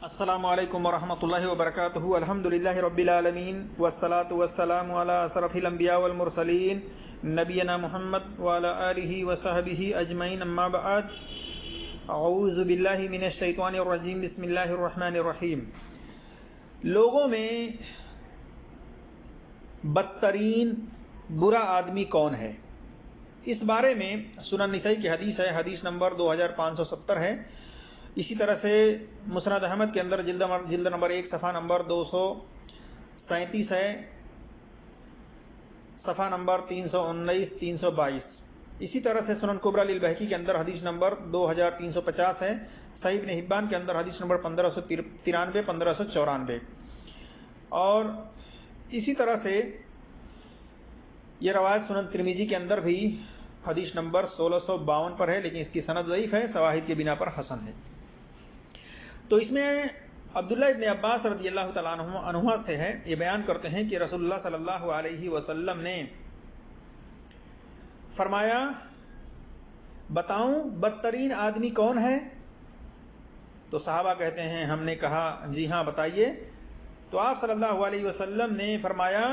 السلام علیکم ورحمۃ اللہ وبرکاتہ الحمد للہ رب العالمین والصلاة والسلام علی اشرف الانبیاء والمرسلین نبینا محمد وعلی آلہ وصحبہ اجمعین اما بعد اعوذ باللہ من الشیطان الرجیم بسم اللہ الرحمن الرحیم۔ لوگوں میں بدترین برا آدمی کون ہے؟ اس بارے میں سنن نسائی کی حدیث ہے، حدیث نمبر 2570 ہے۔ اسی طرح سے مسند احمد کے اندر جلد نمبر 1 صفحہ نمبر 237 ہے، صفحہ نمبر 319 322۔ اسی طرح سے سنن کبریٰ للبیہقی کے اندر حدیث نمبر 2350 ہے، صحیح ابن حبان کے اندر حدیث نمبر 1593 1594۔ اور اسی طرح سے یہ روایت سنن ترمذی کے اندر بھی حدیث نمبر 1652 پر ہے، لیکن اس کی سند ضعیف ہے، شواہد کی بنا پر حسن ہے۔ تو اس میں عبداللہ ابن عباس رضی اللہ تعالیٰ عنہما سے ہے، یہ بیان کرتے ہیں کہ رسول اللہ صلی اللہ علیہ وسلم نے فرمایا، بتاؤں بدترین آدمی کون ہے؟ تو صحابہ کہتے ہیں، ہم نے کہا جی ہاں بتائیے۔ تو آپ صلی اللہ علیہ وسلم نے فرمایا،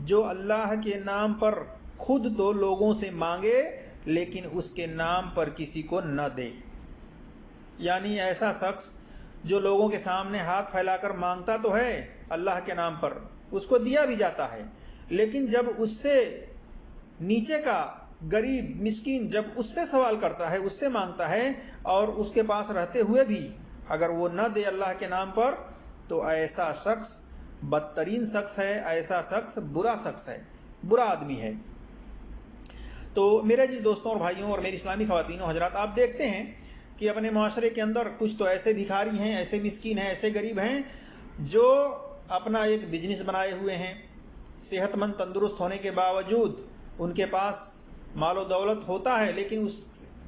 جو اللہ کے نام پر خود تو لوگوں سے مانگے لیکن اس کے نام پر کسی کو نہ دے، یعنی ایسا شخص جو لوگوں کے سامنے ہاتھ پھیلا کر مانگتا تو ہے اللہ کے نام پر، اس کو دیا بھی جاتا ہے، لیکن جب اس سے نیچے کا غریب مسکین جب اس سے سوال کرتا ہے، اس سے مانگتا ہے، اور اس کے پاس رہتے ہوئے بھی اگر وہ نہ دے اللہ کے نام پر، تو ایسا شخص بدترین شخص ہے، ایسا شخص برا شخص ہے، برا آدمی ہے۔ تو میرے جس دوستوں اور بھائیوں اور میری اسلامی خواتین و حضرات، آپ دیکھتے ہیں کہ اپنے معاشرے کے اندر کچھ تو ایسے بھکاری ہیں، ایسے مسکین ہیں، ایسے غریب ہیں جو اپنا ایک بزنس بنائے ہوئے ہیں، صحت مند تندرست ہونے کے باوجود ان کے پاس مال و دولت ہوتا ہے، لیکن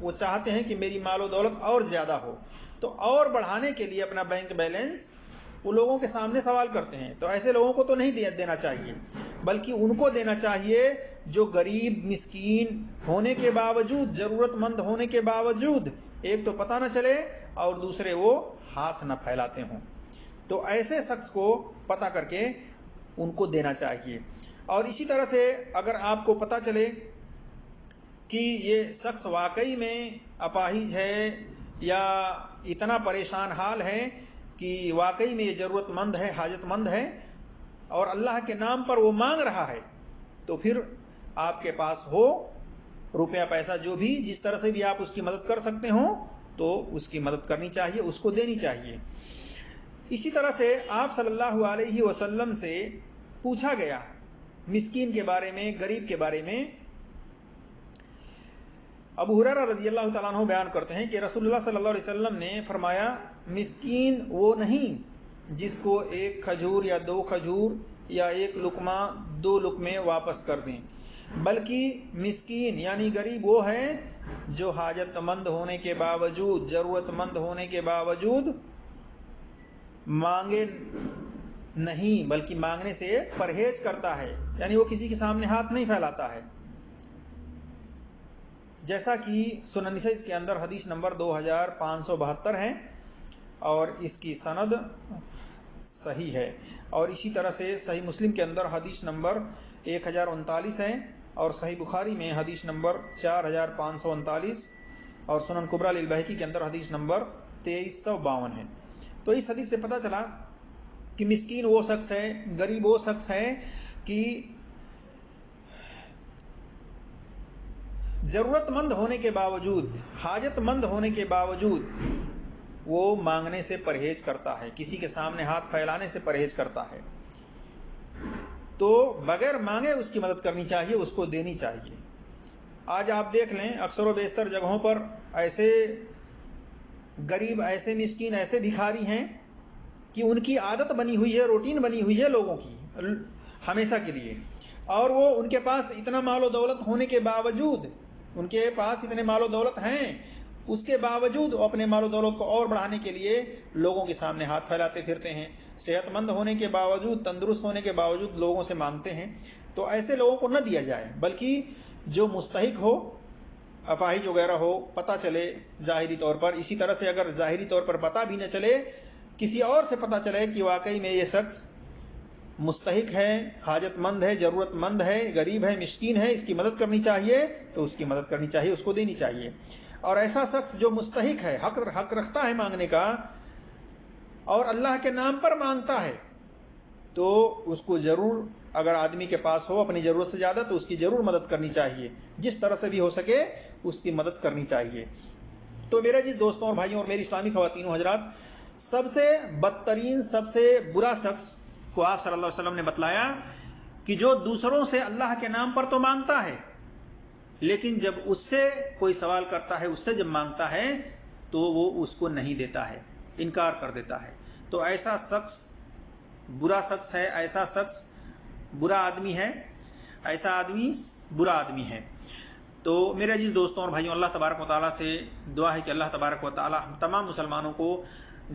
وہ چاہتے ہیں کہ میری مال و دولت اور زیادہ ہو، تو اور بڑھانے کے لیے اپنا بینک بیلنس وہ لوگوں کے سامنے سوال کرتے ہیں۔ تو ایسے لوگوں کو تو نہیں دینا چاہیے، بلکہ ان کو دینا چاہیے جو غریب مسکین ہونے کے باوجود، ضرورت مند ہونے کے باوجود ایک تو پتہ نہ چلے اور دوسرے وہ ہاتھ نہ پھیلاتے ہوں، تو ایسے شخص کو پتہ کر کے ان کو دینا چاہیے۔ اور اسی طرح سے اگر آپ کو پتہ چلے کہ یہ شخص واقعی میں اپاہج ہے یا اتنا پریشان حال ہے کہ واقعی میں یہ ضرورت مند ہے، حاجت مند ہے، اور اللہ کے نام پر وہ مانگ رہا ہے، تو پھر آپ کے پاس ہو روپیہ پیسہ جو بھی جس طرح سے بھی آپ اس کی مدد کر سکتے ہوں تو اس کی مدد کرنی چاہیے، اس کو دینی چاہیے۔ اسی طرح سے آپ صلی اللہ علیہ وسلم سے پوچھا گیا مسکین کے بارے میں، غریب کے بارے میں۔ ابو ہریرہ رضی اللہ تعالیٰ عنہ بیان کرتے ہیں کہ رسول اللہ صلی اللہ علیہ وسلم نے فرمایا، مسکین وہ نہیں جس کو ایک کھجور یا دو کھجور یا ایک لقمہ دو لقمے واپس کر دیں، بلکہ مسکین یعنی غریب وہ ہے جو حاجت مند ہونے کے باوجود، ضرورت مند ہونے کے باوجود مانگے نہیں بلکہ مانگنے سے پرہیز کرتا ہے، یعنی وہ کسی کے سامنے ہاتھ نہیں پھیلاتا ہے، جیسا کہ سنن نسائی کے اندر حدیث نمبر 2572 ہے اور اس کی سند صحیح ہے۔ اور اسی طرح سے صحیح مسلم کے اندر حدیث نمبر 1039 ہے، اور صحیح بخاری میں حدیث نمبر 4539، اور سنن کبریٰ للبیہقی کے اندر حدیث نمبر 2352 ہے۔ تو اس حدیث سے پتہ چلا کہ مسکین وہ شخص ہے، غریب وہ شخص ہے کہ ضرورت مند ہونے کے باوجود، حاجت مند ہونے کے باوجود وہ مانگنے سے پرہیز کرتا ہے، کسی کے سامنے ہاتھ پھیلانے سے پرہیز کرتا ہے، تو بغیر مانگے اس کی مدد کرنی چاہیے، اس کو دینی چاہیے۔ آج آپ دیکھ لیں اکثر و بیشتر جگہوں پر ایسے غریب، ایسے مسکین، ایسے بھکاری ہیں کہ ان کی عادت بنی ہوئی ہے، روٹین بنی ہوئی ہے لوگوں کی ہمیشہ کے لیے، اور وہ ان کے پاس اتنا مال و دولت ہونے کے باوجود، ان کے پاس اتنے مال و دولت ہیں، اس کے باوجود وہ اپنے مال و دولت کو اور بڑھانے کے لیے لوگوں کے سامنے ہاتھ پھیلاتے پھرتے ہیں، صحت مند ہونے کے باوجود، تندرست ہونے کے باوجود لوگوں سے مانگتے ہیں۔ تو ایسے لوگوں کو نہ دیا جائے، بلکہ جو مستحق ہو، اپاہج وغیرہ ہو، پتہ چلے ظاہری طور پر، اسی طرح سے اگر ظاہری طور پر پتہ بھی نہ چلے کسی اور سے پتہ چلے کہ واقعی میں یہ شخص مستحق ہے، حاجت مند ہے، ضرورت مند ہے، غریب ہے، مسکین ہے، اس کی مدد کرنی چاہیے تو اس کی مدد کرنی چاہیے، اس کو دینی چاہیے. اور ایسا شخص جو مستحق ہے، حق رکھتا ہے مانگنے کا اور اللہ کے نام پر مانگتا ہے تو اس کو ضرور، اگر آدمی کے پاس ہو اپنی ضرورت سے زیادہ تو اس کی ضرور مدد کرنی چاہیے، جس طرح سے بھی ہو سکے اس کی مدد کرنی چاہیے. تو میرے جس دوستوں اور بھائیوں اور میری اسلامی خواتین و حضرات، سب سے بدترین، سب سے برا شخص کو آپ صلی اللہ علیہ وسلم نے بتلایا کہ جو دوسروں سے اللہ کے نام پر تو مانگتا ہے لیکن جب اس سے کوئی سوال کرتا ہے، اس سے جب مانگتا ہے تو وہ اس کو نہیں دیتا ہے، انکار کر دیتا ہے. تو ایسا شخص برا شخص ہے، ایسا شخص برا آدمی ہے، ایسا آدمی برا آدمی ہے. تو میرے عزیز دوستوں اور بھائیوں، اللہ تبارک و تعالیٰ سے دعا ہے کہ اللہ تبارک و تعالیٰ ہم تمام مسلمانوں کو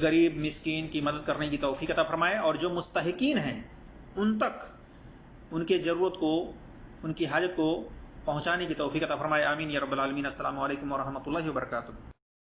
غریب مسکین کی مدد کرنے کی توفیق عطا فرمائے اور جو مستحقین ہیں ان تک ان کے ضرورت کو، ان کی حاجت کو پہنچانے کی توفیق عطا فرمائے. آمین یا رب العالمین. السلام علیکم ورحمۃ اللہ وبرکاتہ.